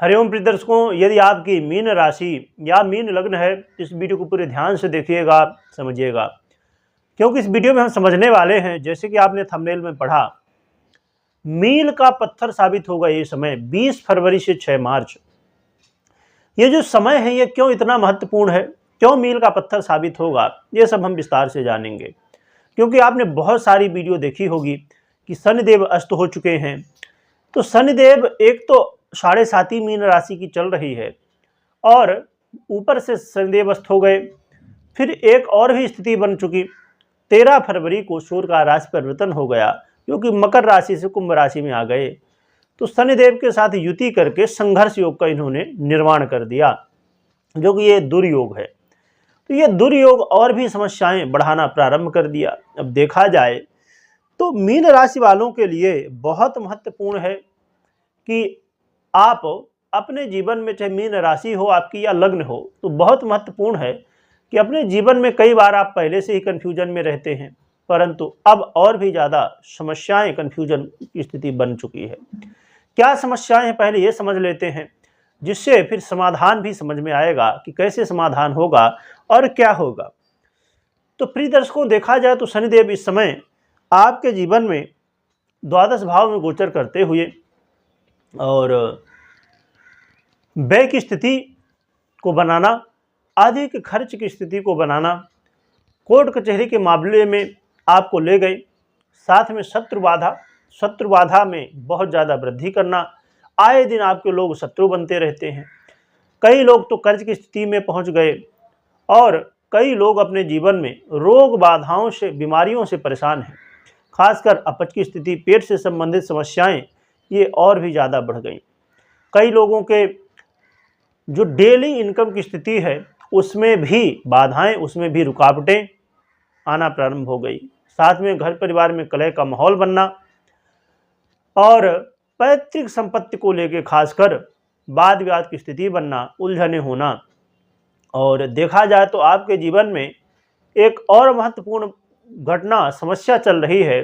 हरिओम प्रिय दर्शकों, यदि आपकी मीन राशि या मीन लग्न है तो इस वीडियो को पूरे ध्यान से देखिएगा, समझिएगा, क्योंकि इस वीडियो में हम समझने वाले हैं, जैसे कि आपने थंबनेल में पढ़ा, मील का पत्थर साबित होगा ये समय 20 फरवरी से 6 मार्च। ये जो समय है ये क्यों इतना महत्वपूर्ण है, क्यों मील का पत्थर साबित होगा, ये सब हम विस्तार से जानेंगे। क्योंकि आपने बहुत सारी वीडियो देखी होगी कि शनिदेव अस्त हो चुके हैं। तो शनिदेव एक तो 7.5 मीन राशि की चल रही है और ऊपर से शनिदेव अस्त हो गए। फिर एक और भी स्थिति बन चुकी, 13 फरवरी को सूर्य का राशि परिवर्तन हो गया, क्योंकि मकर राशि से कुंभ राशि में आ गए। तो शनिदेव के साथ युति करके संघर्ष योग का इन्होंने निर्माण कर दिया, जो कि ये दुर्योग है। तो ये दुर्योग और भी समस्याएं बढ़ाना प्रारंभ कर दिया। अब देखा जाए तो मीन राशि वालों के लिए बहुत महत्वपूर्ण है कि आप अपने जीवन में, चाहे मीन राशि हो आपकी या लग्न हो, तो बहुत महत्वपूर्ण है कि अपने जीवन में कई बार आप पहले से ही कन्फ्यूजन में रहते हैं, परंतु अब और भी ज़्यादा समस्याएं, कन्फ्यूजन की स्थिति बन चुकी है। क्या समस्याएं हैं पहले ये समझ लेते हैं, जिससे फिर समाधान भी समझ में आएगा कि कैसे समाधान होगा और क्या होगा। तो प्रिय दर्शकों, देखा जाए तो शनिदेव इस समय आपके जीवन में द्वादश भाव में गोचर करते हुए और व्यय की स्थिति को बनाना, अधिक खर्च की स्थिति को बनाना, कोर्ट कचहरी के मामले में आपको ले गए, साथ में शत्रु बाधा में बहुत ज़्यादा वृद्धि करना। आए दिन आपके लोग शत्रु बनते रहते हैं। कई लोग तो कर्ज की स्थिति में पहुंच गए और कई लोग अपने जीवन में रोग बाधाओं से, बीमारियों से परेशान हैं। खासकर अपच की स्थिति, पेट से संबंधित समस्याएं ये और भी ज़्यादा बढ़ गई। कई लोगों के जो डेली इनकम की स्थिति है उसमें भी बाधाएं, उसमें भी रुकावटें आना प्रारंभ हो गई। साथ में घर परिवार में कलह का माहौल बनना और पैतृक संपत्ति को लेकर खासकर वाद विवाद की स्थिति बनना, उलझने होना। और देखा जाए तो आपके जीवन में एक और महत्वपूर्ण घटना, समस्या चल रही है,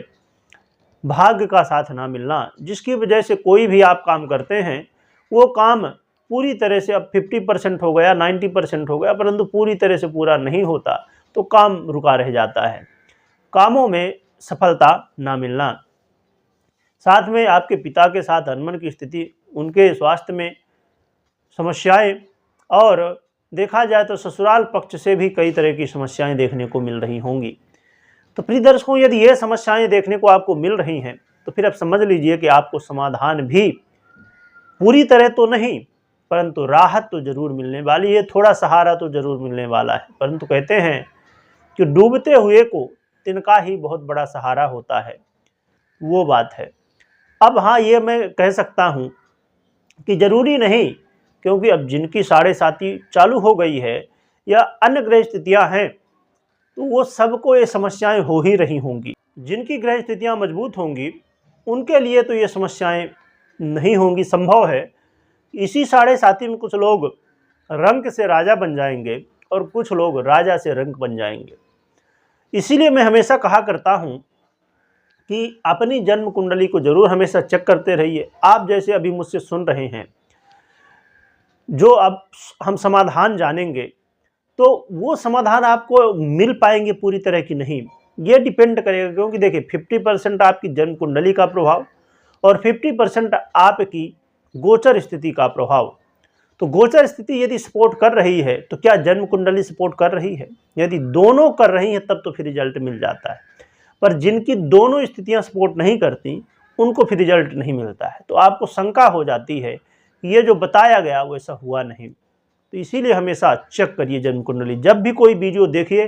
भाग्य का साथ ना मिलना, जिसकी वजह से कोई भी आप काम करते हैं वो काम पूरी तरह से, अब 50% हो गया, 90% हो गया, परंतु पूरी तरह से पूरा नहीं होता, तो काम रुका रह जाता है, कामों में सफलता ना मिलना। साथ में आपके पिता के साथ अनबन की स्थिति, उनके स्वास्थ्य में समस्याएं, और देखा जाए तो ससुराल पक्ष से भी कई तरह की समस्याएं देखने को मिल रही होंगी। तो प्रिय दर्शकों, यदि ये समस्याएं देखने को आपको मिल रही हैं तो फिर आप समझ लीजिए कि आपको समाधान भी पूरी तरह तो नहीं, परंतु राहत तो जरूर मिलने वाली है, थोड़ा सहारा तो जरूर मिलने वाला है। परंतु कहते हैं कि डूबते हुए को तिनका ही बहुत बड़ा सहारा होता है, वो बात है। अब हाँ, ये मैं कह सकता हूँ कि जरूरी नहीं, क्योंकि अब जिनकी 7.5 चालू हो गई है या अन्य ग्रह स्थितियाँ हैं, तो वो सबको ये समस्याएं हो ही रही होंगी। जिनकी ग्रह स्थितियाँ मजबूत होंगी उनके लिए तो ये समस्याएं नहीं होंगी। संभव है इसी 7.5 में कुछ लोग रंक से राजा बन जाएंगे और कुछ लोग राजा से रंक बन जाएंगे। इसीलिए मैं हमेशा कहा करता हूँ कि अपनी जन्म कुंडली को जरूर हमेशा चेक करते रहिए। आप जैसे अभी मुझसे सुन रहे हैं, जो अब हम समाधान जानेंगे, तो वो समाधान आपको मिल पाएंगे पूरी तरह की नहीं, ये डिपेंड करेगा। क्योंकि देखिए, 50% आपकी जन्म कुंडली का प्रभाव और 50% आपकी गोचर स्थिति का प्रभाव। तो गोचर स्थिति यदि सपोर्ट कर रही है तो क्या जन्म कुंडली सपोर्ट कर रही है? यदि दोनों कर रही हैं तब तो फिर रिजल्ट मिल जाता है, पर जिनकी दोनों स्थितियां सपोर्ट नहीं करती उनको फिर रिजल्ट नहीं मिलता है। तो आपको शंका हो जाती है कि ये जो बताया गया वो ऐसा हुआ नहीं। तो इसीलिए हमेशा चेक करिए जन्म कुंडली। जब भी कोई वीडियो देखिए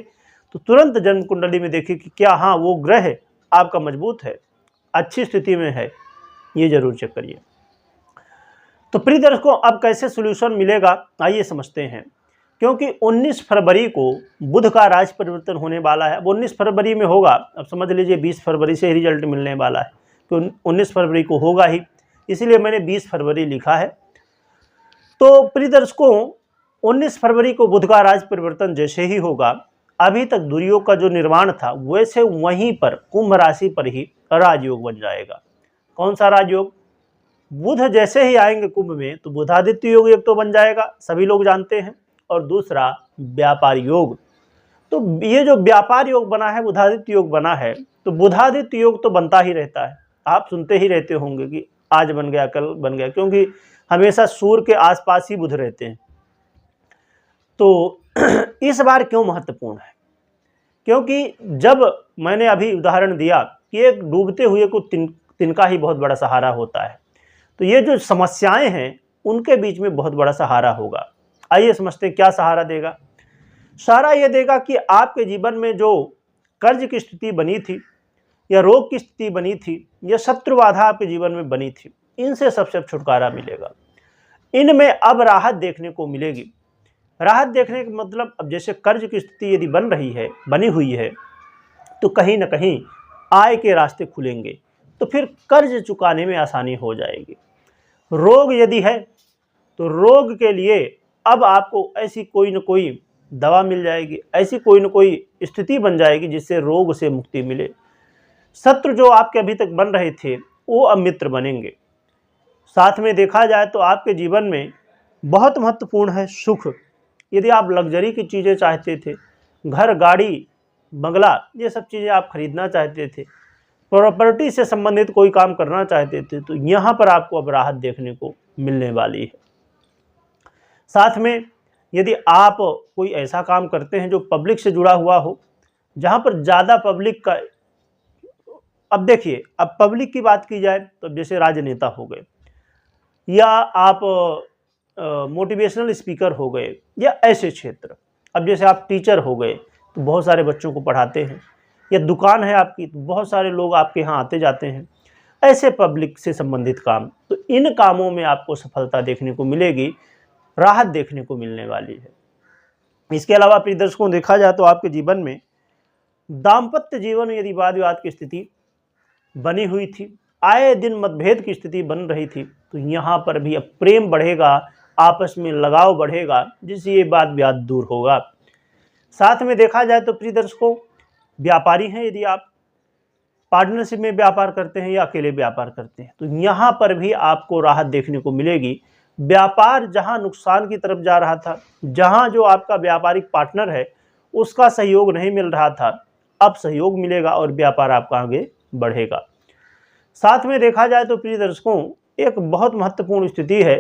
तो तुरंत जन्म कुंडली में देखिए कि क्या हाँ वो ग्रह आपका मजबूत है, अच्छी स्थिति में है, ये जरूर चेक करिए। तो प्रिय दर्शकों, अब कैसे सोल्यूशन मिलेगा आइए समझते हैं। क्योंकि 19 फरवरी को बुध का राशि परिवर्तन होने वाला है। अब 19 फरवरी में होगा, अब समझ लीजिए 20 फरवरी से ही रिजल्ट मिलने वाला है, तो 19 फरवरी को होगा ही, इसीलिए मैंने 20 फरवरी लिखा है। तो प्रिय दर्शकों, 19 फरवरी को बुध का राशि परिवर्तन जैसे ही होगा, अभी तक दुर्योग का जो निर्माण था वैसे वहीं पर कुंभ राशि पर ही राजयोग बन जाएगा। कौन सा राजयोग? बुध जैसे ही आएंगे कुंभ में तो बुधादित्य योग एक तो बन जाएगा, सभी लोग जानते हैं, और दूसरा व्यापार योग। तो ये जो व्यापार योग बना है, बुधादित्य योग बना है, तो बुधादित्य योग तो बनता ही रहता है, आप सुनते ही रहते होंगे कि आज बन गया कल बन गया, क्योंकि हमेशा सूर्य के आसपास ही बुध रहते हैं। तो इस बार क्यों महत्वपूर्ण है? क्योंकि जब मैंने अभी उदाहरण दिया कि एक डूबते हुए को तिनका ही बहुत बड़ा सहारा होता है, तो ये जो समस्याएं हैं उनके बीच में बहुत बड़ा सहारा होगा। आइए समझते हैं क्या सहारा देगा। सहारा ये देगा कि आपके जीवन में जो कर्ज की स्थिति बनी थी, या रोग की स्थिति बनी थी, या शत्रु बाधा आपके जीवन में बनी थी, इनसे सबसे छुटकारा मिलेगा। इनमें अब राहत देखने को मिलेगी। राहत देखने का मतलब, अब जैसे कर्ज की स्थिति यदि बनी हुई है, तो कहीं ना कहीं आय के रास्ते खुलेंगे, तो फिर कर्ज चुकाने में आसानी हो जाएगी। रोग यदि है तो रोग के लिए अब आपको ऐसी कोई न कोई दवा मिल जाएगी, ऐसी कोई न कोई स्थिति बन जाएगी जिससे रोग से मुक्ति मिले। शत्रु जो आपके अभी तक बन रहे थे वो अब मित्र बनेंगे। साथ में देखा जाए तो आपके जीवन में बहुत महत्वपूर्ण है सुख। यदि आप लग्जरी की चीज़ें चाहते थे, घर गाड़ी बंगला ये सब चीज़ें आप खरीदना चाहते थे, प्रॉपर्टी से संबंधित कोई काम करना चाहते थे, तो यहाँ पर आपको अब राहत देखने को मिलने वाली है। साथ में यदि आप कोई ऐसा काम करते हैं जो पब्लिक से जुड़ा हुआ हो, जहाँ पर ज़्यादा पब्लिक का, अब देखिए, अब पब्लिक की बात की जाए तो जैसे राजनेता हो गए, या आप मोटिवेशनल स्पीकर हो गए, या ऐसे क्षेत्र। अब जैसे आप टीचर हो गए तो बहुत सारे बच्चों को पढ़ाते हैं, या दुकान है आपकी तो बहुत सारे लोग आपके यहाँ आते जाते हैं, ऐसे पब्लिक से संबंधित काम, तो इन कामों में आपको सफलता देखने को मिलेगी, राहत देखने को मिलने वाली है। इसके अलावा प्रिय दर्शकों, देखा जाए तो आपके जीवन में दाम्पत्य जीवन में यदि वाद विवाद की स्थिति बनी हुई थी, आए दिन मतभेद की स्थिति बन रही थी, तो यहाँ पर भी अब प्रेम बढ़ेगा, आपस में लगाव बढ़ेगा, जिससे ये वाद विवाद दूर होगा। साथ में देखा जाए तो प्रिय दर्शकों, व्यापारी हैं, यदि आप पार्टनरशिप में व्यापार करते हैं या अकेले व्यापार करते हैं, तो यहाँ पर भी आपको राहत देखने को मिलेगी। व्यापार जहाँ नुकसान की तरफ जा रहा था, जहाँ जो आपका व्यापारिक पार्टनर है उसका सहयोग नहीं मिल रहा था, अब सहयोग मिलेगा और व्यापार आपका आगे बढ़ेगा। साथ में देखा जाए तो प्रिय दर्शकों, एक बहुत महत्वपूर्ण स्थिति है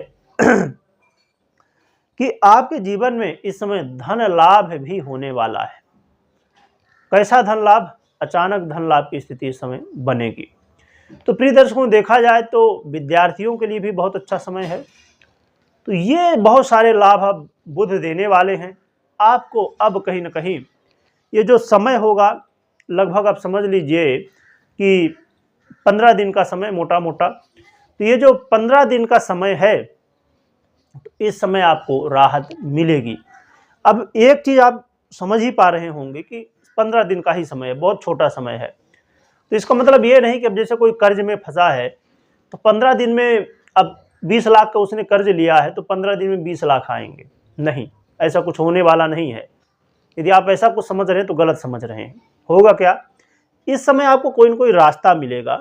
कि आपके जीवन में इस समय धन लाभ भी होने वाला है। कैसा धन लाभ? अचानक धन लाभ की स्थिति इस समय बनेगी। तो प्रिय दर्शकों, देखा जाए तो विद्यार्थियों के लिए भी बहुत अच्छा समय है। तो ये बहुत सारे लाभ अब बुध देने वाले हैं आपको। अब कहीं ना कहीं ये जो समय होगा, लगभग आप समझ लीजिए कि 15 दिन का समय, मोटा मोटा। तो ये जो 15 दिन का समय है, तो इस समय आपको राहत मिलेगी। अब एक चीज़ आप समझ ही पा रहे होंगे कि 15 दिन का ही समय है, बहुत छोटा समय है। तो इसका मतलब ये नहीं कि अब जैसे कोई कर्ज में फंसा है तो 15 दिन में, अब 20 लाख का उसने कर्ज लिया है तो 15 दिन में 20 लाख आएंगे, नहीं, ऐसा कुछ होने वाला नहीं है। यदि आप ऐसा कुछ समझ रहे हैं तो गलत समझ रहे हैं। होगा क्या, इस समय आपको कोई ना कोई रास्ता मिलेगा,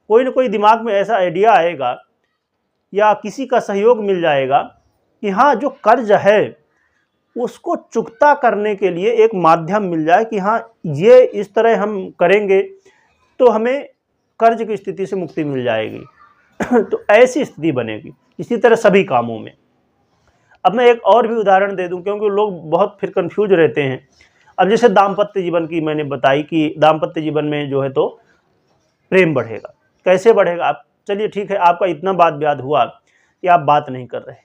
कोई ना कोई दिमाग में ऐसा आइडिया आएगा, या किसी का सहयोग मिल जाएगा कि हाँ, जो कर्ज है उसको चुकता करने के लिए एक माध्यम मिल जाए कि हाँ, ये इस तरह हम करेंगे तो हमें कर्ज की स्थिति से मुक्ति मिल जाएगी। तो ऐसी स्थिति बनेगी। इसी तरह सभी कामों में। अब मैं एक और भी उदाहरण दे दूं, क्योंकि लोग बहुत फिर कंफ्यूज रहते हैं। अब जैसे दाम्पत्य जीवन की मैंने बताई कि दाम्पत्य जीवन में जो है तो प्रेम बढ़ेगा। कैसे बढ़ेगा? आप चलिए ठीक है, आपका इतना वाद विवाद हुआ कि आप बात नहीं कर रहे,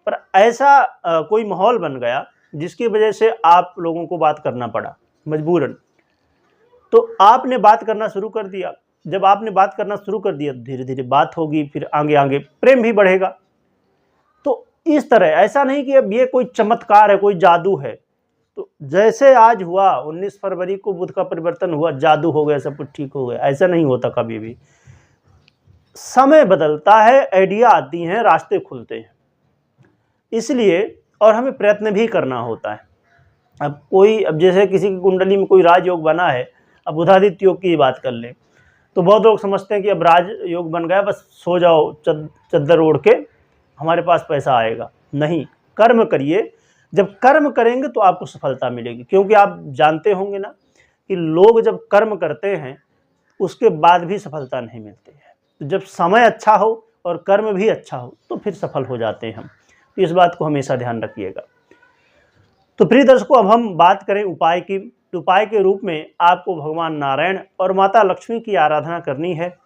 पर ऐसा कोई माहौल बन गया जिसकी वजह से आप लोगों को बात करना पड़ा मजबूरन। तो आपने बात करना शुरू कर दिया। जब आपने बात करना शुरू कर दिया तो धीरे धीरे बात होगी, फिर आगे आगे प्रेम भी बढ़ेगा। तो इस तरह, ऐसा नहीं कि अब ये कोई चमत्कार है, कोई जादू है। तो जैसे आज हुआ 19 फरवरी को बुध का परिवर्तन हुआ, जादू हो गया, सब कुछ ठीक हो गया, ऐसा नहीं होता कभी भी। समय बदलता है, आइडिया आती हैं, रास्ते खुलते हैं, इसलिए और हमें प्रयत्न भी करना होता है। अब जैसे किसी की कुंडली में कोई राजयोग बना है, अब बुधादित्य योग की बात कर लें, तो बहुत लोग समझते हैं कि अब राजयोग बन गया, बस सो जाओ चद्दर ओढ़ के, हमारे पास पैसा आएगा। नहीं, कर्म करिए। जब कर्म करेंगे तो आपको सफलता मिलेगी, क्योंकि आप जानते होंगे ना कि लोग जब कर्म करते हैं उसके बाद भी सफलता नहीं मिलती है। तो जब समय अच्छा हो और कर्म भी अच्छा हो तो फिर सफल हो जाते हैं हम। तो इस बात को हमेशा ध्यान रखिएगा। तो प्रिय दर्शकों, अब हम बात करें उपाय की। उपाय के रूप में आपको भगवान नारायण और माता लक्ष्मी की आराधना करनी है।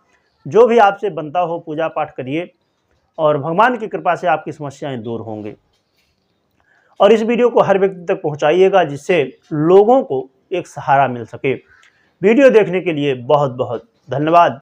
जो भी आपसे बनता हो पूजा पाठ करिए और भगवान की कृपा से आपकी समस्याएं दूर होंगी। और इस वीडियो को हर व्यक्ति तक पहुंचाइएगा, जिससे लोगों को एक सहारा मिल सके। वीडियो देखने के लिए बहुत बहुत धन्यवाद।